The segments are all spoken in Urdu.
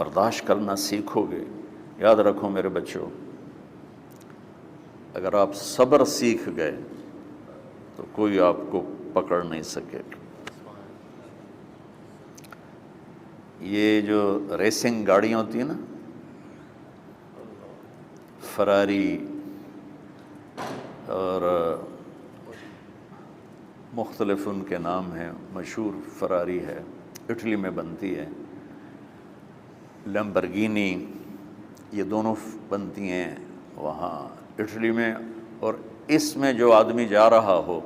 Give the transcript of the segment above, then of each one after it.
برداشت کرنا سیکھو گے، یاد رکھو میرے بچوں، اگر آپ صبر سیکھ گئے تو کوئی آپ کو پکڑ نہیں سکے گا۔ یہ جو ریسنگ گاڑیاں ہوتی ہیں نا، فراری اور مختلف ان کے نام ہیں، مشہور فراری ہے، اٹلی میں بنتی ہے، لیمبرگینی، یہ دونوں بنتی ہیں وہاں اٹلی میں، اور اس میں جو آدمی جا رہا ہو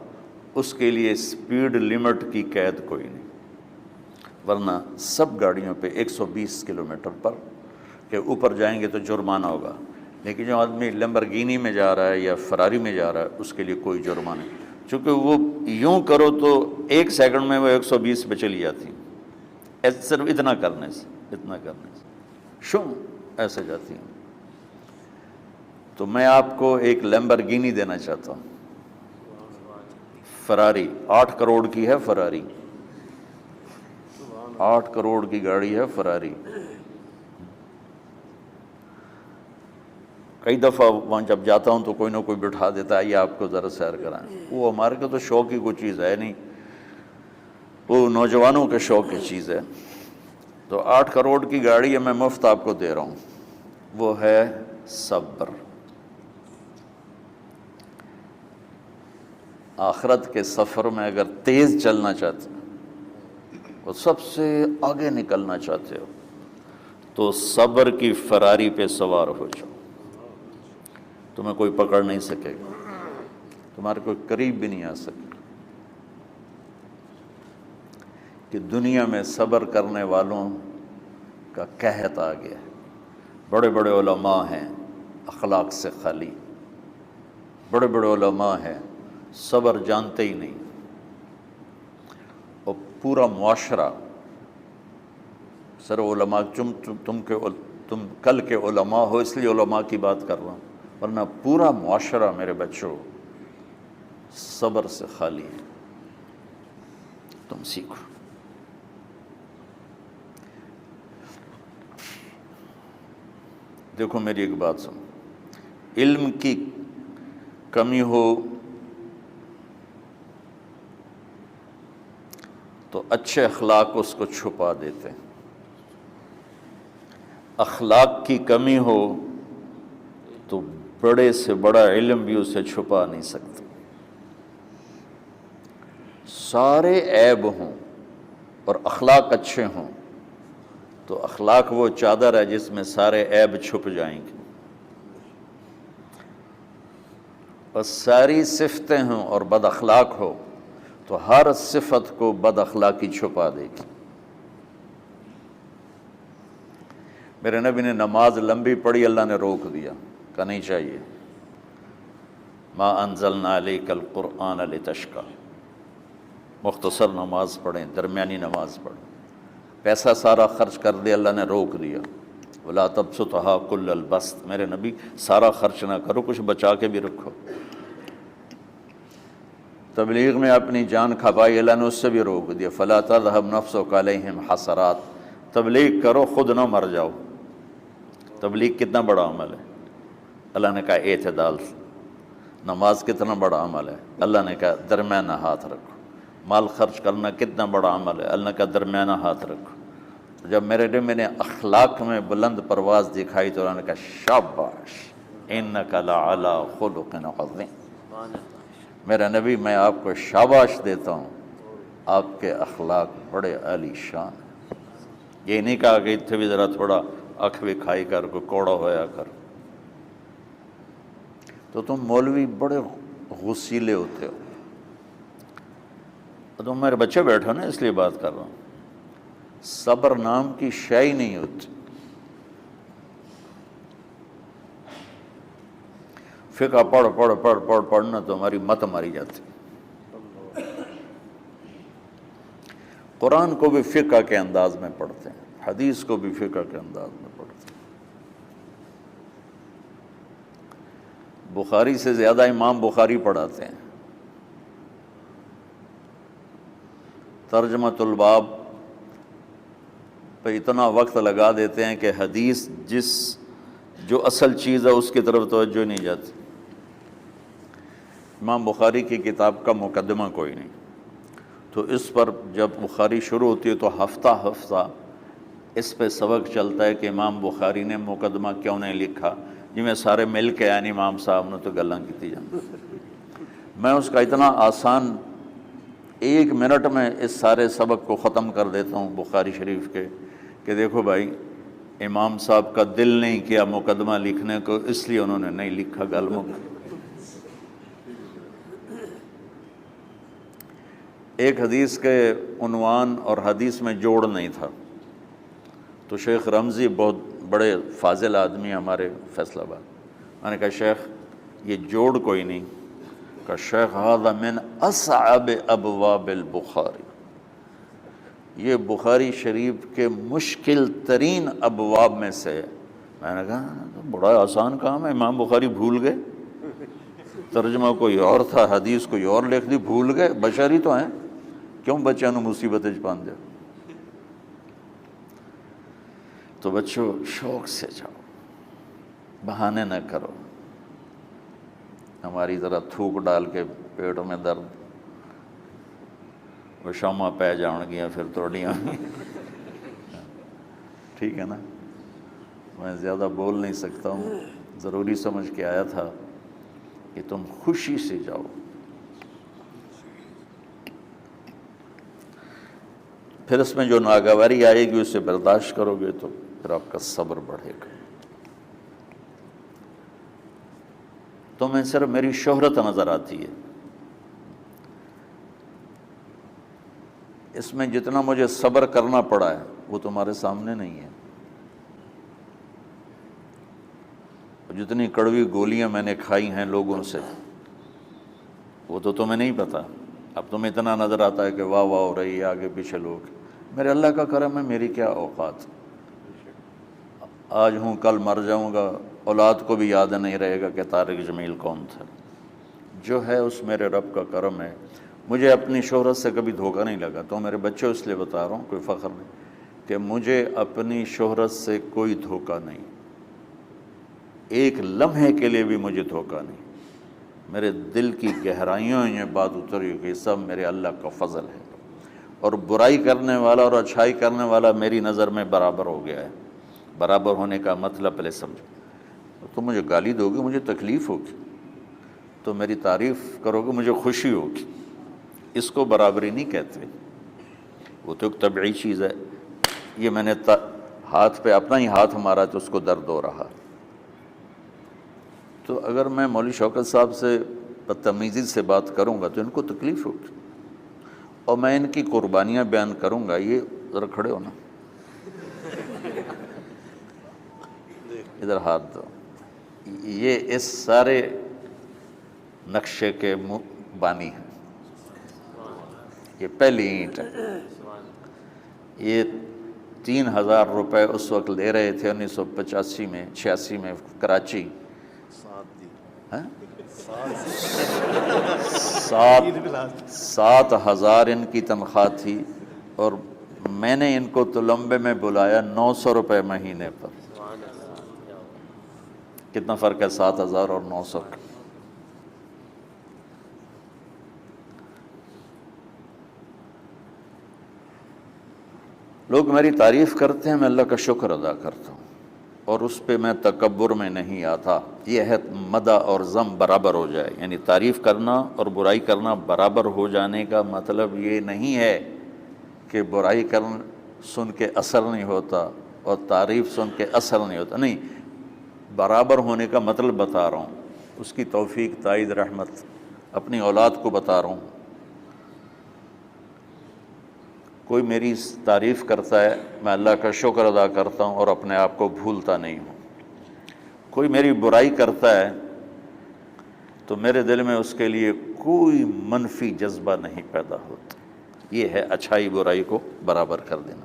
اس کے لیے سپیڈ لمٹ کی قید کوئی نہیں، ورنہ سب گاڑیوں پہ 120 کلومیٹر پر کے اوپر جائیں گے تو جرمانہ ہوگا، لیکن جو آدمی لیمبرگینی میں جا رہا ہے یا فراری میں جا رہا ہے اس کے لیے کوئی جرمانہ نہیں، چونکہ وہ یوں کرو تو 1 سیکنڈ میں وہ 120 پہ چلی جاتی، صرف اتنا کرنے سے شو ایسے جاتی ہیں۔ تو میں آپ کو ایک لیمبرگینی دینا چاہتا ہوں، فراری 8 کروڑ کی ہے، فراری 8 کروڑ کی گاڑی ہے فراری۔ کئی دفعہ وہاں جب جاتا ہوں تو کوئی نہ کوئی بٹھا دیتا ہے، یہ آپ کو ذرا سیر کرائیں، وہ ہمارے کو تو شوق کی کوئی چیز ہے نہیں، وہ نوجوانوں کے شوق کی چیز ہے۔ تو 8 کروڑ کی گاڑی ہے، میں مفت آپ کو دے رہا ہوں، وہ ہے صبر۔ آخرت کے سفر میں اگر تیز چلنا چاہتے ہو اور سب سے آگے نکلنا چاہتے ہو تو صبر کی فراری پہ سوار ہو جاؤ، تمہیں کوئی پکڑ نہیں سکے گا، تمہارے کوئی قریب بھی نہیں آ سکے گا، کہ دنیا میں صبر کرنے والوں کا قحط آ گیا ہے۔ بڑے بڑے علماء ہیں اخلاق سے خالی، بڑے بڑے علماء ہیں صبر جانتے ہی نہیں، اور پورا معاشرہ، سر علماء تم کل کے علماء ہو اس لیے علماء کی بات کر رہا ہوں، ورنہ پورا معاشرہ میرے بچوں صبر سے خالی ہے۔ تم سیکھو۔ دیکھو میری ایک بات سنو، علم کی کمی ہو تو اچھے اخلاق اس کو چھپا دیتے ہیں، اخلاق کی کمی ہو تو بڑے سے بڑا علم بھی اسے چھپا نہیں سکتا۔ سارے عیب ہوں اور اخلاق اچھے ہوں تو اخلاق وہ چادر ہے جس میں سارے عیب چھپ جائیں گے، اور ساری صفتیں ہوں اور بد اخلاق ہو تو ہر صفت کو بد اخلاقی چھپا دے گی۔ میرے نبی نے نماز لمبی پڑھی، اللہ نے روک دیا، کہا نہیں چاہیے، ما انزلنا علیک القرآن لتشقی، مختصر نماز پڑھیں، درمیانی نماز پڑھیں، پیسہ سارا خرچ کر دے، اللہ نے روک دیا، ولا تبسطها کل البسط، میرے نبی سارا خرچ نہ کرو، کچھ بچا کے بھی رکھو۔ تبلیغ میں اپنی جان کھپائی، اللہ نے اس سے بھی روک دیا، فلا تذهب نفسک علیہم حسرات، تبلیغ کرو خود نہ مر جاؤ۔ تبلیغ کتنا بڑا عمل ہے، اللہ نے کہا اعتدال سے۔ نماز کتنا بڑا عمل ہے، اللہ نے کہا درمیانہ ہاتھ رکھو۔ مال خرچ کرنا کتنا بڑا عمل ہے، اللہ نے کہا درمیانہ ہاتھ رکھو۔ جب میرے نبی نے اخلاق میں بلند پرواز دکھائی تو اللہ نے کہا شاباش انک لعلی خلق عظیم، میرا نبی میں آپ کو شاباش دیتا ہوں، آپ کے اخلاق بڑے عالی شان ہیں۔ یہ نہیں کہا کہ اتنے بھی ذرا تھوڑا اکھ بھی کھائی کر، کوئی کوڑا ہویا کر۔ تو تم مولوی بڑے غسیلے ہوتے ہو، تم میرے بچے بیٹھو نا اس لیے بات کر رہا ہوں، صبر نام کی شے ہی نہیں ہوتی۔ فقہ پڑھنا تو ہماری مت ماری جاتی، قرآن کو بھی فقہ کے انداز میں پڑھتے ہیں، حدیث کو بھی فقہ کے انداز میں پڑھتے ہیں۔ بخاری سے زیادہ امام بخاری پڑھاتے ہیں، ترجمۃ الباب پہ اتنا وقت لگا دیتے ہیں کہ حدیث جو اصل چیز ہے اس کی طرف توجہ نہیں جاتی۔ امام بخاری کی کتاب کا مقدمہ کوئی نہیں، تو اس پر جب بخاری شروع ہوتی ہے تو ہفتہ ہفتہ اس پہ سبق چلتا ہے کہ امام بخاری نے مقدمہ کیوں نہیں لکھا، جی میں سارے مل کے یعنی امام صاحب نے تو گلاں کی جان۔ میں اس کا اتنا آسان 1 منٹ میں اس سارے سبق کو ختم کر دیتا ہوں بخاری شریف کے، کہ دیکھو بھائی امام صاحب کا دل نہیں کیا مقدمہ لکھنے کو، اس لیے انہوں نے نہیں لکھا۔ گلموں ایک حدیث کے عنوان اور حدیث میں جوڑ نہیں تھا، تو شیخ رمزی بہت بڑے فاضل آدمی ہمارے فیصل آباد، میں نے کہا شیخ یہ جوڑ کوئی نہیں، کہا شیخ ھذا من اصعب ابواب البخاری، یہ بخاری شریف کے مشکل ترین ابواب میں سے۔ میں نے کہا بڑا آسان کام ہے، امام بخاری بھول گئے، ترجمہ کوئی اور تھا، حدیث کوئی اور لکھ دی، بھول گئے، بشری تو ہیں، کیوں بچوں نے مصیبت پان دیا۔ تو بچوں شوق سے جاؤ، بہانے نہ کرو، ہماری طرح تھوک ڈال کے پیٹوں میں درد، وہ شامہ پہ جان گیا پھر توڑیاں۔ ٹھیک ہے نا، میں زیادہ بول نہیں سکتا ہوں، ضروری سمجھ کے آیا تھا کہ تم خوشی سے جاؤ۔ پھر اس میں جو ناگواری آئے گی اسے برداشت کرو گے تو پھر آپ کا صبر بڑھے گا۔ تمہیں صرف میری شہرت نظر آتی ہے، اس میں جتنا مجھے صبر کرنا پڑا ہے وہ تمہارے سامنے نہیں ہے، جتنی کڑوی گولیاں میں نے کھائی ہیں لوگوں سے وہ تو تمہیں نہیں پتہ۔ اب تمہیں اتنا نظر آتا ہے کہ واہ واہ ہو رہی ہے آگے پیچھے لوگ، میرے اللہ کا کرم ہے، میری کیا اوقات، آج ہوں کل مر جاؤں گا، اولاد کو بھی یاد نہیں رہے گا کہ طارق جمیل کون تھا۔ جو ہے اس میرے رب کا کرم ہے، مجھے اپنی شہرت سے کبھی دھوکہ نہیں لگا، تو میرے بچوں اس لیے بتا رہا ہوں، کوئی فخر نہیں، کہ مجھے اپنی شہرت سے کوئی دھوکہ نہیں، ایک لمحے کے لیے بھی مجھے دھوکہ نہیں، میرے دل کی گہرائیوں یہ بات اتری کہ سب میرے اللہ کا فضل ہے، اور برائی کرنے والا اور اچھائی کرنے والا میری نظر میں برابر ہو گیا ہے۔ برابر ہونے کا مطلب پہلے سمجھو، تم مجھے گالی دو گے مجھے تکلیف ہوگی، تو میری تعریف کرو گے مجھے خوشی ہوگی، اس کو برابری نہیں کہتے، وہ تو ایک طبعی چیز ہے۔ یہ میں نے ہاتھ پہ اپنا ہی ہاتھ مارا تو اس کو درد ہو رہا، تو اگر میں مولوی شوکت صاحب سے بدتمیزی سے بات کروں گا تو ان کو تکلیف ہوگی، اور میں ان کی قربانیاں بیان کروں گا۔ یہ ذرا کھڑے ہونا، ادھر ہاتھ دو، یہ اس سارے نقشے کے بانی ہیں، یہ پہلی اینٹ ہے۔ یہ 3000 روپے اس وقت لے رہے تھے 1985 میں 86 میں کراچی، 7,000 ان کی تنخواہ تھی، اور میں نے ان کو تلمبے میں بلایا 900 روپے مہینے پر۔ کتنا فرق ہے 7,000 اور 900 کا؟ لوگ میری تعریف کرتے ہیں، میں اللہ کا شکر ادا کرتا ہوں، اور اس پہ میں تکبر میں نہیں آتا۔ یہ ہے مدح اور ذم برابر ہو جائے، یعنی تعریف کرنا اور برائی کرنا برابر ہو جانے کا مطلب یہ نہیں ہے کہ برائی کرنا سن کے اثر نہیں ہوتا اور تعریف سن کے اثر نہیں ہوتا، نہیں، برابر ہونے کا مطلب بتا رہا ہوں، اس کی توفیق، تائید، رحمت اپنی اولاد کو بتا رہا ہوں۔ کوئی میری تعریف کرتا ہے، میں اللہ کا شکر ادا کرتا ہوں اور اپنے آپ کو بھولتا نہیں ہوں۔ کوئی میری برائی کرتا ہے تو میرے دل میں اس کے لیے کوئی منفی جذبہ نہیں پیدا ہوتا۔ یہ ہے اچھائی برائی کو برابر کر دینا۔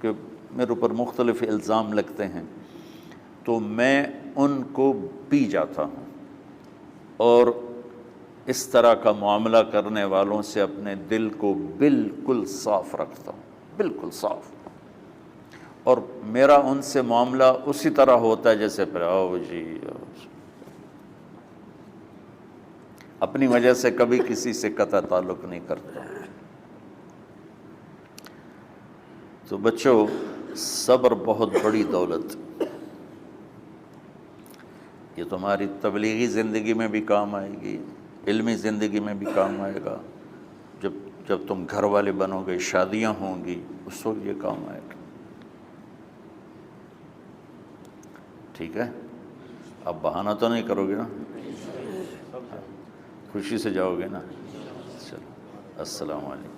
کہ میرے اوپر مختلف الزام لگتے ہیں تو میں ان کو پی جاتا ہوں، اور اس طرح کا معاملہ کرنے والوں سے اپنے دل کو بالکل صاف رکھتا ہوں، بالکل صاف، اور میرا ان سے معاملہ اسی طرح ہوتا ہے جیسے پھر آؤ جی اپنی وجہ سے کبھی کسی سے قطع تعلق نہیں کرتا. تو بچوں، صبر بہت بڑی دولت، یہ تمہاری تبلیغی زندگی میں بھی کام آئے گی، علمی زندگی میں بھی کام آئے گا، جب تم گھر والے بنو گے، شادیاں ہوں گی، اس وقت یہ کام آئے گا. ٹھیک ہے؟ اب بہانہ تو نہیں کرو گے نا؟ خوشی سے جاؤ گے نا؟ چلو، السلام علیکم.